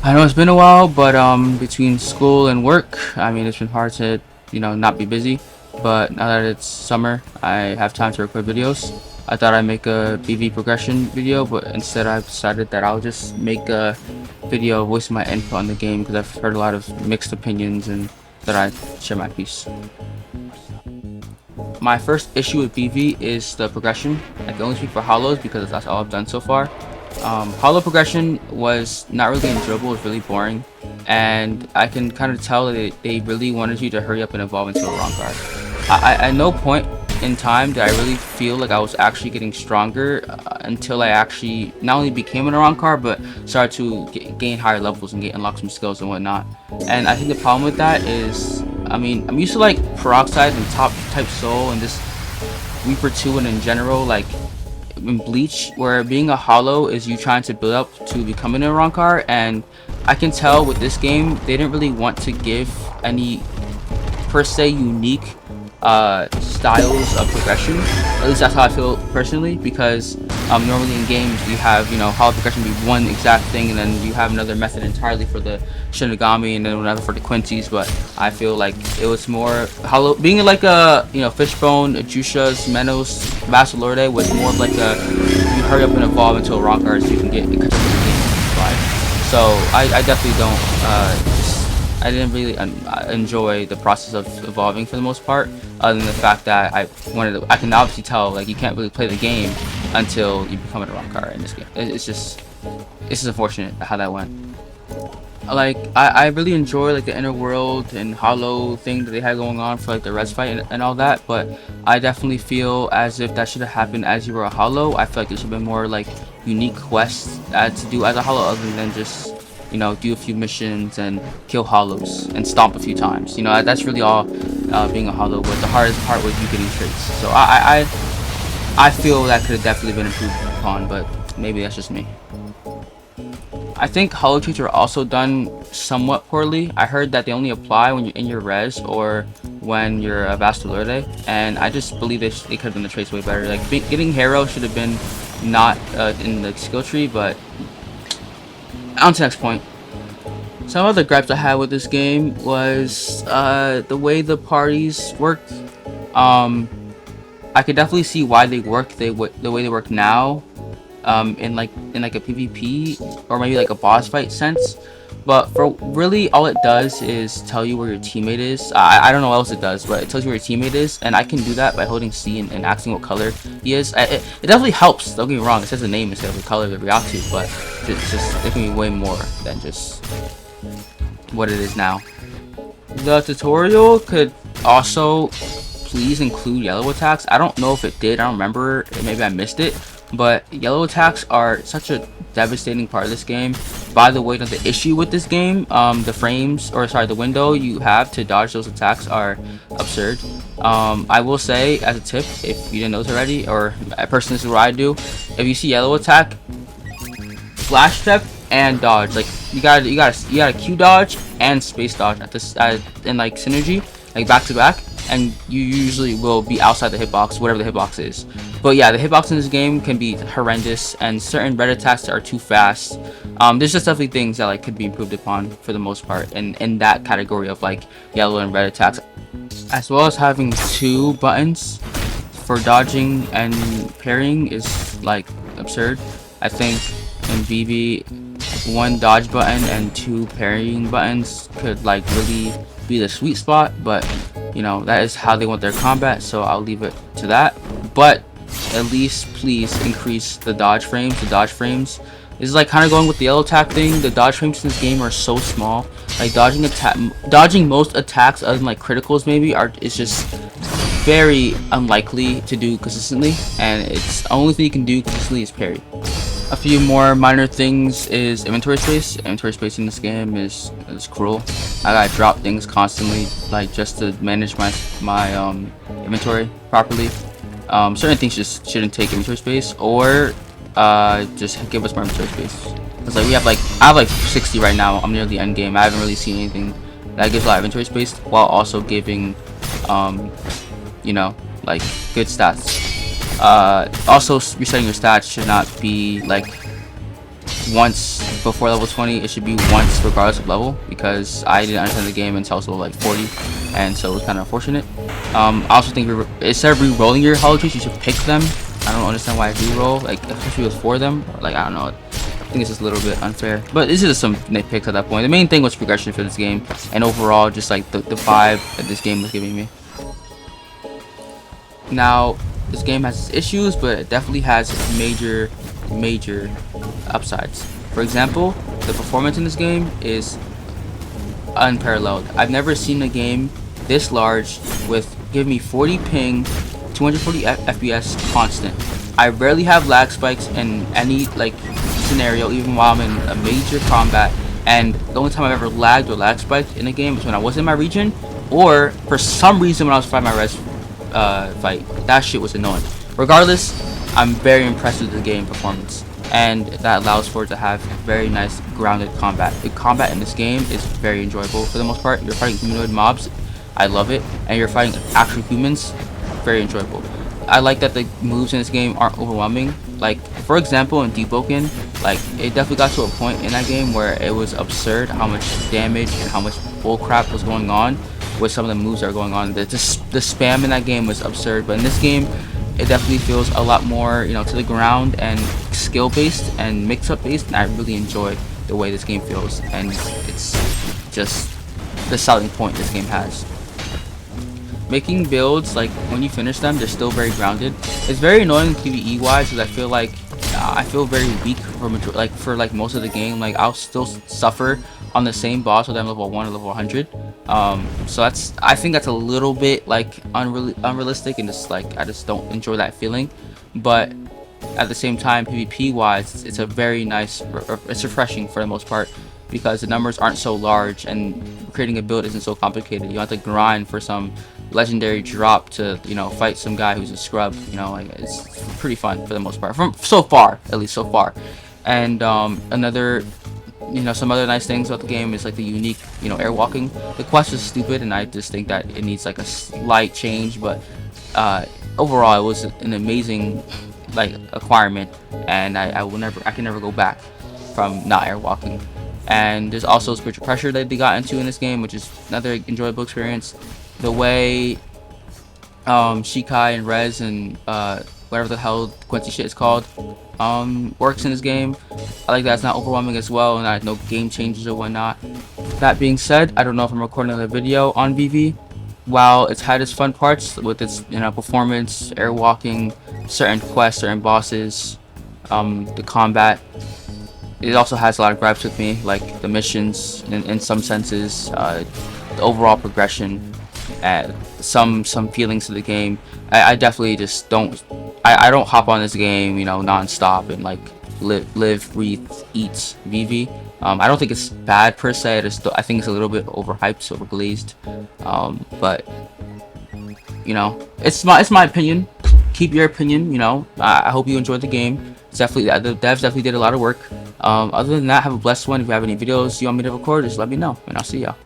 I know it's been a while, but between school and work, I mean, it's been hard to, not be busy. But now that it's summer, I have time to record videos. I thought I'd make a BV progression video, but instead I've decided that I'll just make a video voicing my input on the game because I've heard a lot of mixed opinions and that I share my piece. My first issue with BV is the progression. I can only speak for Hollows because that's all I've done so far. Hollow progression was not really enjoyable, it was really boring, and I can kind of tell that they really wanted you to hurry up and evolve into a wrong card. At no point in time did I really feel like I was actually getting stronger until I actually not only became an wrong card, but started to gain higher levels and unlock some skills and whatnot. And I think the problem with that is, I mean, I'm used to like Peroxide and Top Type Soul and just Reaper 2 and in general, like in Bleach, where being a hollow is you trying to build up to becoming a Rankar, and I can tell with this game they didn't really want to give any per se unique styles of progression. At least that's how I feel personally, because normally in games you have, hollow progression be one exact thing, and then you have another method entirely for the Shinigami and then another for the Quincy's. But I feel like it was more hollow, being like a Fishbone, Jusha's, Menos, Basilorde was more of like a you hurry up and evolve into a Rankar so you can get catch up with the game vibe. So I definitely don't I didn't really enjoy the process of evolving for the most part, other than the fact that I can obviously tell like you can't really play the game until you become a rock car in this game. It's just unfortunate how that went. Like I really enjoy like the inner world and hollow thing that they had going on for like the res fight and all that, but I definitely feel as if that should have happened as you were a hollow. I feel like there should have been more like unique quests to do as a hollow, other than just do a few missions and kill hollows and stomp a few times. That's really all being a hollow. But the hardest part was you getting traits. So I feel that could have definitely been improved upon, but maybe that's just me. I think hollow traits are also done somewhat poorly. I heard that they only apply when you're in your res or when you're a Bastolerde, and I just believe they could have done the traits way better. Like getting Hero should have been not in the skill tree, but on to the next point. Some other gripes I had with this game was the way the parties worked. I could definitely see why they work the way they work now, in like a PvP or maybe like a boss fight sense. But for really, all it does is tell you where your teammate is. I don't know what else it does, but it tells you where your teammate is, and I can do that by holding C and asking what color he is. It definitely helps. Don't get me wrong. It says the name instead of the color of the Ryatu, but it can be way more than just what it is now. The tutorial could also please include yellow attacks. I don't know if it did. I don't remember. Maybe I missed it. But yellow attacks are such a devastating part of this game. By the way, the issue with this game, the window you have to dodge those attacks are absurd. I will say, as a tip, if you didn't know this already, or a person, this is what I do. If you see yellow attack, flash step and dodge. Like you gotta Q dodge and space dodge at this in like synergy, like back to back, and you usually will be outside the hitbox, whatever the hitbox is. But yeah, the hitbox in this game can be horrendous, and certain red attacks are too fast. There's just definitely things that like could be improved upon for the most part, and in that category of like yellow and red attacks, as well as having two buttons for dodging and parrying is like absurd. I think in BB, one dodge button and two parrying buttons could like really be the sweet spot, but that is how they want their combat, so I'll leave it to that. But at least please increase the dodge frames. The dodge frames is like kind of going with the yellow attack thing. The dodge frames in this game are so small. Like dodging most attacks other than like criticals maybe is just very unlikely to do consistently, and it's the only thing you can do consistently is parry. A few more minor things is inventory space. Inventory space in this game is cruel. I gotta drop things constantly, like just to manage my inventory properly. Certain things just shouldn't take inventory space, or just give us more inventory space. Cause like I have like 60 right now. I'm near the end game. I haven't really seen anything that gives a lot of inventory space while also giving like good stats. Also resetting your stats should not be like once before level 20. It should be once regardless of level, because I didn't understand the game until I was level like 40, and so it was kind of unfortunate. I also think instead of re-rolling your hollow trees, you should pick them. I don't understand why I re-roll, like especially with 4 of them. Like, I don't know. I think it's just a little bit unfair, but this is some nitpicks at that point. The main thing was progression for this game, and overall just like the vibe that this game was giving me. Now, this game has its issues, but it definitely has major upsides. For example, the performance in this game is unparalleled. I've never seen a game this large with giving me 40 ping, 240 FPS constant. I rarely have lag spikes in any like scenario, even while I'm in a major combat, and the only time I've ever lagged or lag spiked in a game is when I was in my region, or for some reason when I was fighting my res fight. That shit was annoying. Regardless, I'm very impressed with the game performance, and that allows for it to have very nice grounded combat. The combat in this game is very enjoyable for the most part. You're fighting humanoid mobs, I love it, and you're fighting actual humans, very enjoyable. I like that the moves in this game aren't overwhelming. Like, for example, in Deboken, like, it definitely got to a point in that game where it was absurd how much damage and how much bullcrap was going on with some of the moves that are going on. The spam in that game was absurd, but in this game, it definitely feels a lot more, you know, to the ground and skill-based and mix-up based, and I really enjoy the way this game feels, and it's just the selling point this game has. Making builds, like when you finish them, they're still very grounded. It's very annoying PvE wise, because I feel very weak for most of the game. Like, I'll still suffer on the same boss whether I'm level 1 or level 100. So I think that's a little bit like unrealistic, and just like I just don't enjoy that feeling. But at the same time, PvP wise, it's a very nice, it's refreshing for the most part, because the numbers aren't so large and creating a build isn't so complicated. You don't have to grind for some legendary drop to, you know, fight some guy who's a scrub. You know, like, it's pretty fun for the most part, from so far, at least so far. And another, you know, some other nice things about the game is like the unique, you know, airwalking. The quest is stupid, and I just think that it needs like a slight change, but overall it was an amazing like acquirement, and I can never go back from not airwalking. And there's also spiritual pressure that they got into in this game, which is another enjoyable experience. The way Shikai and Rez and whatever the hell Quincy shit is called works in this game, I like that it's not overwhelming as well, and I have no game changes or whatnot. That being said, I don't know if I'm recording another video on VV. While it's had its fun parts with its, you know, performance, airwalking, certain quests, certain bosses, the combat, it also has a lot of gripes with me, like the missions in some senses, the overall progression, some feelings to the game. I definitely just don't I don't hop on this game, you know, non-stop and like live, breathe, eat VV. I don't think it's bad per se. I think it's a little bit overhyped, overglazed. But you know, it's my opinion. Keep your opinion. You know, I hope you enjoyed the game. It's definitely, the devs definitely did a lot of work. Other than that, have a blessed one. If you have any videos you want me to record, just let me know, and I'll see y'all.